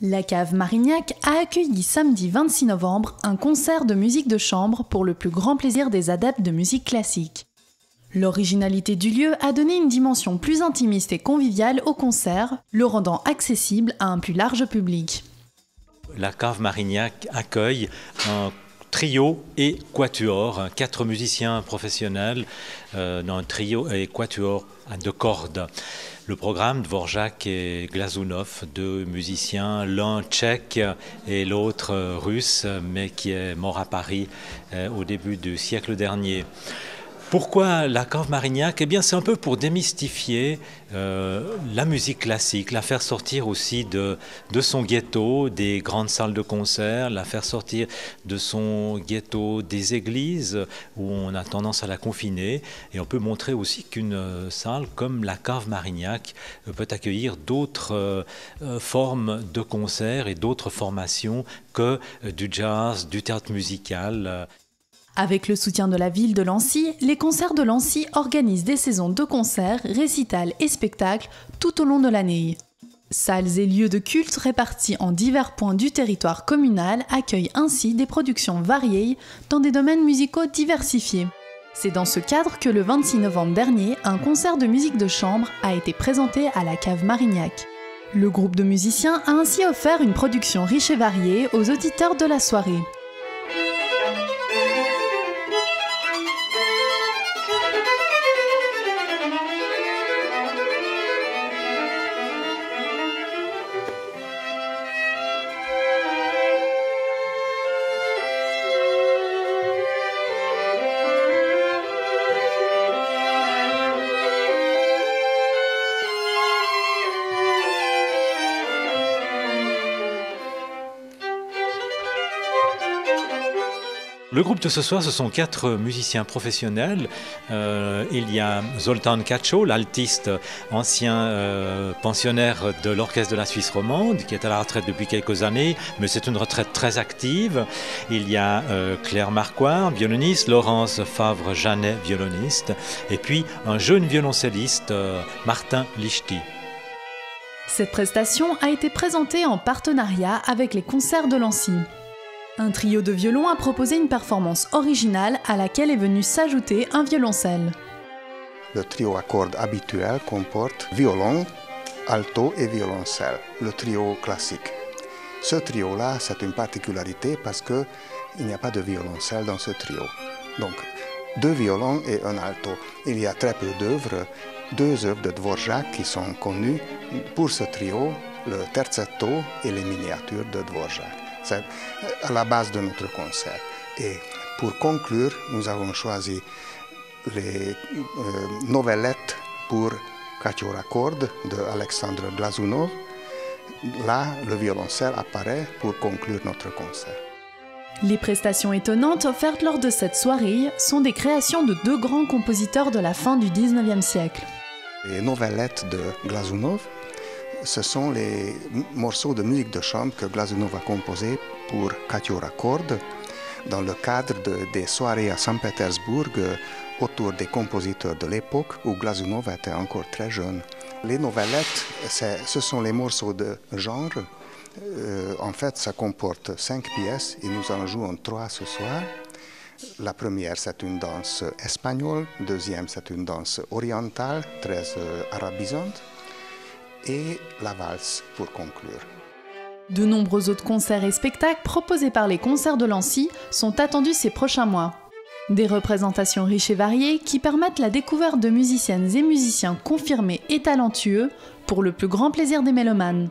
La Cave Marignac a accueilli samedi 26 novembre un concert de musique de chambre pour le plus grand plaisir des adeptes de musique classique. L'originalité du lieu a donné une dimension plus intimiste et conviviale au concert, le rendant accessible à un plus large public. La Cave Marignac accueille un trio et quatuor, 4 musiciens professionnels dans un trio et quatuor à 2 cordes. Le programme, Dvorak et Glazunov, 2 musiciens, l'un tchèque et l'autre russe, mais qui est mort à Paris au début du siècle dernier. Pourquoi la Cave Marignac ? Eh bien, c'est un peu pour démystifier la musique classique, la faire sortir aussi de son ghetto, des grandes salles de concert, la faire sortir de son ghetto des églises, où on a tendance à la confiner. Et on peut montrer aussi qu'une salle comme la Cave Marignac peut accueillir d'autres formes de concerts et d'autres formations que du jazz, du théâtre musical. Avec le soutien de la ville de Lancy, les concerts de Lancy organisent des saisons de concerts, récitals et spectacles tout au long de l'année. Salles et lieux de culte répartis en divers points du territoire communal accueillent ainsi des productions variées dans des domaines musicaux diversifiés. C'est dans ce cadre que le 26 novembre dernier, un concert de musique de chambre a été présenté à la Cave Marignac. Le groupe de musiciens a ainsi offert une production riche et variée aux auditeurs de la soirée. Le groupe de ce soir, ce sont 4 musiciens professionnels. Il y a Zoltán Kacsó, l'altiste ancien pensionnaire de l'Orchestre de la Suisse romande, qui est à la retraite depuis quelques années, mais c'est une retraite très active. Il y a Claire Marquard, violoniste, Laurence Favre-Janet, violoniste, et puis un jeune violoncelliste, Martin Lichty. Cette prestation a été présentée en partenariat avec les concerts de Lancy. Un trio de violons a proposé une performance originale à laquelle est venu s'ajouter un violoncelle. Le trio à cordes habituel comporte violon, alto et violoncelle, le trio classique. Ce trio-là, c'est une particularité parce qu'il n'y a pas de violoncelle dans ce trio. Donc, 2 violons et un alto. Il y a très peu d'œuvres, 2 œuvres de Dvorak qui sont connues pour ce trio, le terzetto et les miniatures de Dvorak. C'est à la base de notre concert. Et pour conclure, nous avons choisi les novellettes pour quatuor à cordes de Alexandre Glazunov. Là, le violoncelle apparaît pour conclure notre concert. Les prestations étonnantes offertes lors de cette soirée sont des créations de 2 grands compositeurs de la fin du XIXe siècle. Les novellettes de Glazunov, ce sont les morceaux de musique de chambre que Glazunov a composés pour quatuor à cordes dans le cadre des soirées à Saint-Pétersbourg autour des compositeurs de l'époque où Glazunov était encore très jeune. Les novellettes, ce sont les morceaux de genre. En fait, ça comporte 5 pièces et nous en jouons 3 ce soir. La première, c'est une danse espagnole. Deuxième, c'est une danse orientale, très arabisante. Et la valse pour conclure. De nombreux autres concerts et spectacles proposés par les concerts de Lancy sont attendus ces prochains mois. Des représentations riches et variées qui permettent la découverte de musiciennes et musiciens confirmés et talentueux pour le plus grand plaisir des mélomanes.